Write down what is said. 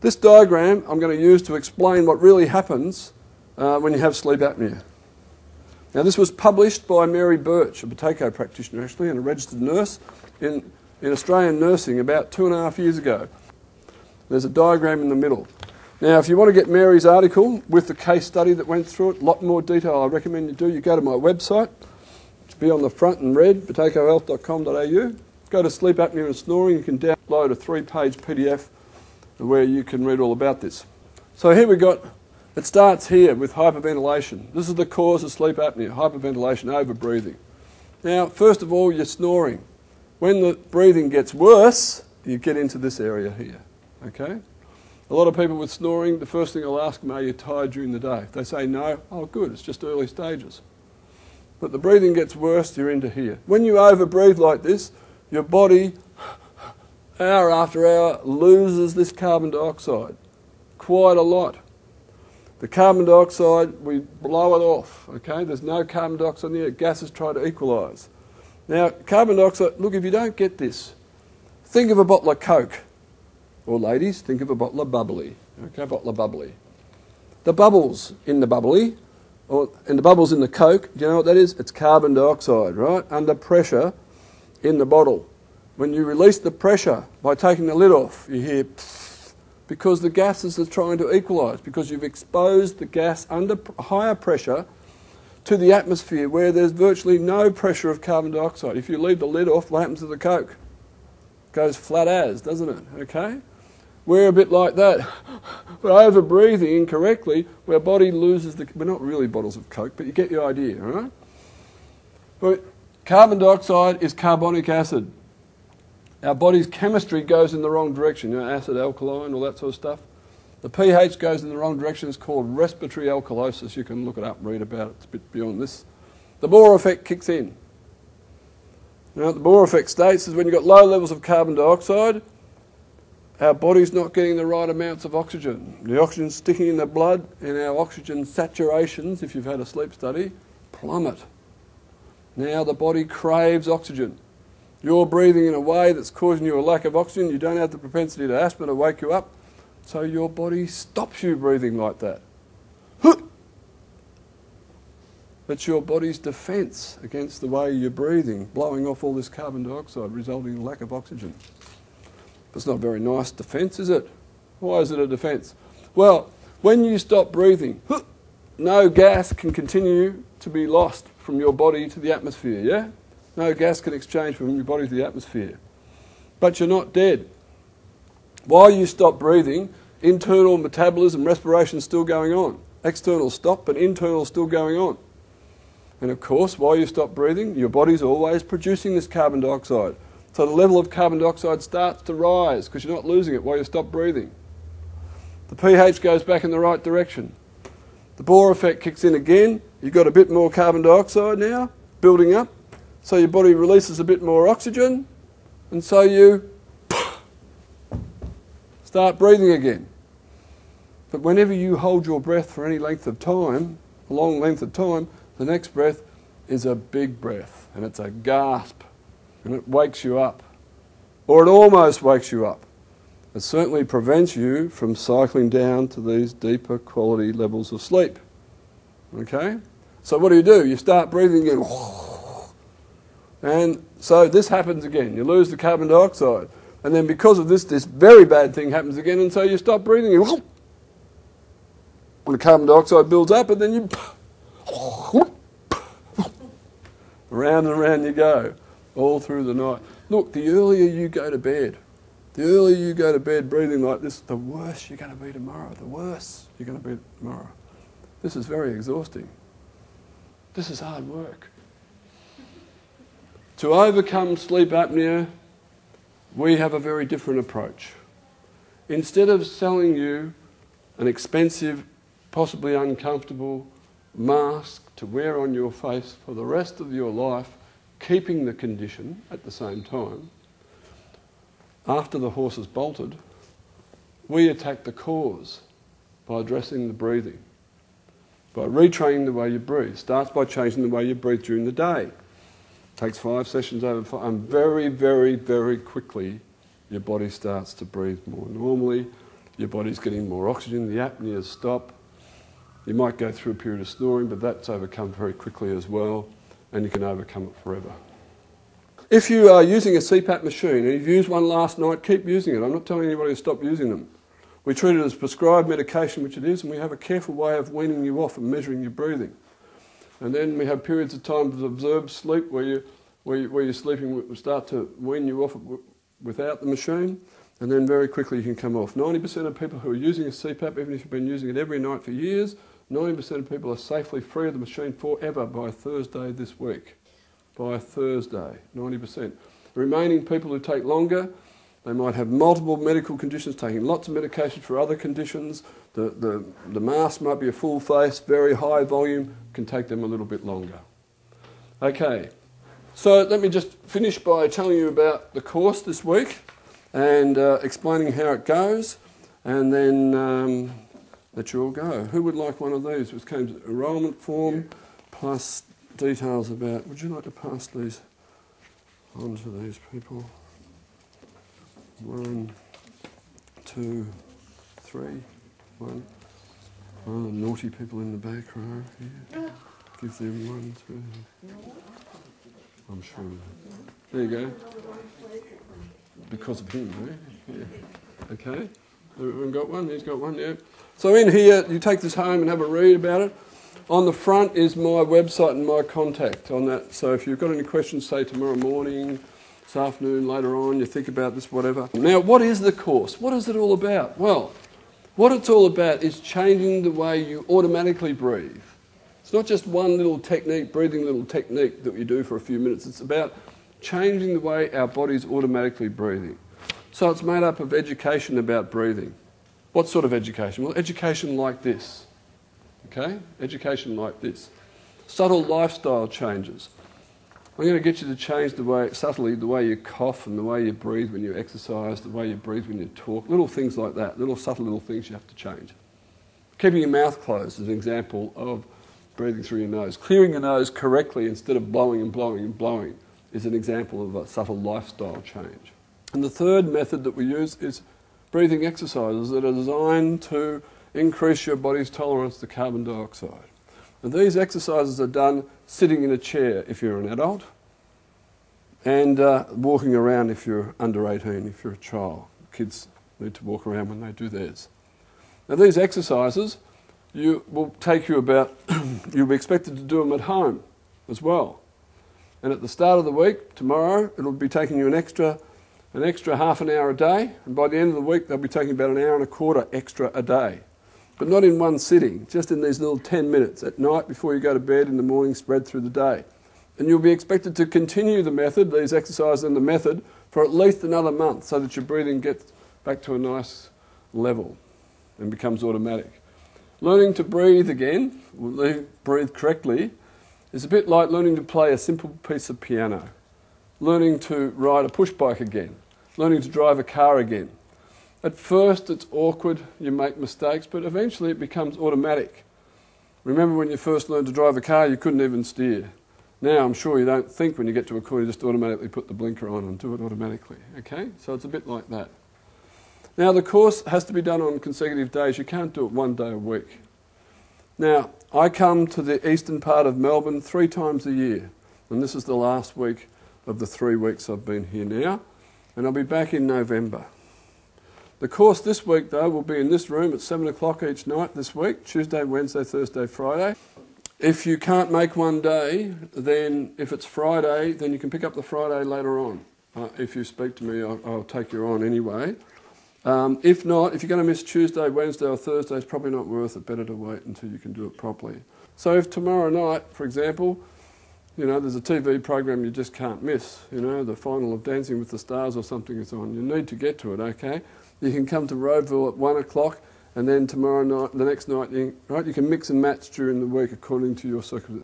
This diagram I'm going to use to explain what really happens when you have sleep apnea. Now this was published by Mary Birch, a Buteyko practitioner actually, and a registered nurse in Australian nursing about 2.5 years ago. There's a diagram in the middle. Now if you want to get Mary's article with the case study that went through it, a lot more detail I recommend you do, you go to my website, it'll be on the front in red, buteykohealth.com.au. Go to sleep apnea and snoring, you can download a 3-page PDF where you can read all about this. So here we got, it starts here with hyperventilation. This is the cause of sleep apnea, hyperventilation, overbreathing. Now, first of all, you're snoring. When the breathing gets worse, you get into this area here, okay? A lot of people with snoring, the first thing I'll ask them, are you tired during the day? If they say no, oh good, it's just early stages. But the breathing gets worse, you're into here. When you overbreathe like this, your body, hour after hour, loses this carbon dioxide quite a lot. The carbon dioxide, we blow it off, okay? There's no carbon dioxide in the air. Gases try to equalise. Now, carbon dioxide, look, if you don't get this, think of a bottle of Coke. Or ladies, think of a bottle of bubbly, okay, bottle of bubbly. The bubbles in the bubbly, and the bubbles in the Coke, do you know what that is? It's carbon dioxide, right? Under pressure in the bottle. When you release the pressure by taking the lid off, you hear pfft, because the gases are trying to equalise, because you've exposed the gas under higher pressure to the atmosphere where there's virtually no pressure of carbon dioxide. If you leave the lid off, what happens to the Coke? It goes flat as, doesn't it? Okay? We're a bit like that. We're over-breathing incorrectly, our body loses the... We're not really bottles of Coke, but you get the idea, all right? But carbon dioxide is carbonic acid. Our body's chemistry goes in the wrong direction, you know, acid, alkaline, all that sort of stuff. The pH goes in the wrong direction. It's called respiratory alkalosis. You can look it up and read about it. It's a bit beyond this. The Bohr effect kicks in. Now, the Bohr effect states is when you've got low levels of carbon dioxide, our body's not getting the right amounts of oxygen. The oxygen's sticking in the blood, and our oxygen saturations, if you've had a sleep study, plummet. Now the body craves oxygen. You're breathing in a way that's causing you a lack of oxygen. You don't have the propensity to asthma to wake you up, so your body stops you breathing like that. It's your body's defence against the way you're breathing, blowing off all this carbon dioxide, resulting in a lack of oxygen. It's not a very nice defence, is it? Why is it a defence? Well, when you stop breathing, no gas can continue to be lost from your body to the atmosphere, yeah? No gas can exchange from your body to the atmosphere. But you're not dead. While you stop breathing, internal metabolism, respiration is still going on. External stop, but internal still going on. And of course, while you stop breathing, your body's always producing this carbon dioxide. So the level of carbon dioxide starts to rise because you're not losing it while you stop breathing. The pH goes back in the right direction. The Bohr effect kicks in again. You've got a bit more carbon dioxide now, building up. So your body releases a bit more oxygen, and so you start breathing again. But whenever you hold your breath for any length of time, a long length of time, the next breath is a big breath, and it's a gasp, and it wakes you up. Or it almost wakes you up. It certainly prevents you from cycling down to these deeper quality levels of sleep. Okay? So what do? You start breathing again. And so this happens again. You lose the carbon dioxide. And then because of this very bad thing happens again, and so you stop breathing. And the carbon dioxide builds up, and then you... Round and round you go, all through the night. Look, the earlier you go to bed, breathing like this, the worse you're going to be tomorrow. The worse you're going to be tomorrow. This is very exhausting. This is hard work. To overcome sleep apnea, we have a very different approach. Instead of selling you an expensive, possibly uncomfortable mask to wear on your face for the rest of your life, keeping the condition at the same time, after the horse has bolted, we attack the cause by addressing the breathing, by retraining the way you breathe. Starts by changing the way you breathe during the day. Takes 5 sessions over 5, and very, very, very quickly your body starts to breathe more normally, your body's getting more oxygen, the apneas stop. You might go through a period of snoring, but that's overcome very quickly as well, and you can overcome it forever. If you are using a CPAP machine, and you've used one last night, keep using it. I'm not telling anybody to stop using them. We treat it as prescribed medication, which it is, and we have a careful way of weaning you off and measuring your breathing. And then we have periods of time of observed sleep where you're sleeping, we start to wean you off without the machine, and then very quickly you can come off. 90% of people who are using a CPAP, even if you've been using it every night for years, 90% of people are safely free of the machine forever by Thursday this week. By Thursday, 90%. The remaining people who take longer, they might have multiple medical conditions, taking lots of medication for other conditions. The mask might be a full face, very high volume, can take them a little bit longer. Okay, so let me just finish by telling you about the course this week and explaining how it goes, and then let you all go. Who would like one of these? Which came to enrolment form plus details about. Would you like to pass these on to these people? 1, 2, 3, 1. Oh, naughty people in the back row here. Give them 1, 2. I'm sure. There you go. Because of him, eh? Yeah. Okay. Everyone got one? He's got one, yeah. So in here, you take this home and have a read about it. On the front is my website and my contact on that. So if you've got any questions, say tomorrow morning, this afternoon, later on, you think about this, whatever. Now, what is the course? What is it all about? Well, what it's all about is changing the way you automatically breathe. It's not just one little technique, breathing little technique that we do for a few minutes. It's about changing the way our body's automatically breathing. So it's made up of education about breathing. What sort of education? Well, education like this. Okay? Education like this. Subtle lifestyle changes. I'm going to get you to change the way, subtly, the way you cough and the way you breathe when you exercise, the way you breathe when you talk, little things like that, little subtle little things you have to change. Keeping your mouth closed is an example of breathing through your nose. Clearing your nose correctly instead of blowing and blowing and blowing is an example of a subtle lifestyle change. And the third method that we use is breathing exercises that are designed to increase your body's tolerance to carbon dioxide. And these exercises are done sitting in a chair if you're an adult, and walking around if you're under 18, if you're a child. Kids need to walk around when they do theirs. Now these exercises will take you about, you'll be expected to do them at home as well. And at the start of the week, tomorrow, it'll be taking you an extra half an hour a day, and by the end of the week they'll be taking about an hour and a quarter extra a day. But not in one sitting, just in these little 10 minutes at night before you go to bed, in the morning, spread through the day. And you'll be expected to continue the method, these exercises and the method, for at least another month so that your breathing gets back to a nice level and becomes automatic. Learning to breathe again, breathe correctly, is a bit like learning to play a simple piece of piano. Learning to ride a push bike again. Learning to drive a car again. At first it's awkward, you make mistakes, but eventually it becomes automatic. Remember when you first learned to drive a car, you couldn't even steer. Now I'm sure you don't think when you get to a corner, you just automatically put the blinker on and do it automatically. Okay? So it's a bit like that. Now the course has to be done on consecutive days. You can't do it one day a week. Now, I come to the eastern part of Melbourne 3 times a year, and this is the last week of the 3 weeks I've been here now, and I'll be back in November. The course this week, though, will be in this room at 7 o'clock each night this week, Tuesday, Wednesday, Thursday, Friday. If you can't make one day, then if it's Friday, then you can pick up the Friday later on. If you speak to me, I'll take you on anyway. If not, if you're going to miss Tuesday, Wednesday or Thursday, it's probably not worth it. Better to wait until you can do it properly. So if tomorrow night, for example, you know, there's a TV program you just can't miss, you know, the final of Dancing with the Stars or something is on. You need to get to it, okay? You can come to Roeville at 1 o'clock, and then tomorrow night, the next night, you can mix and match during the week according to your circumstances.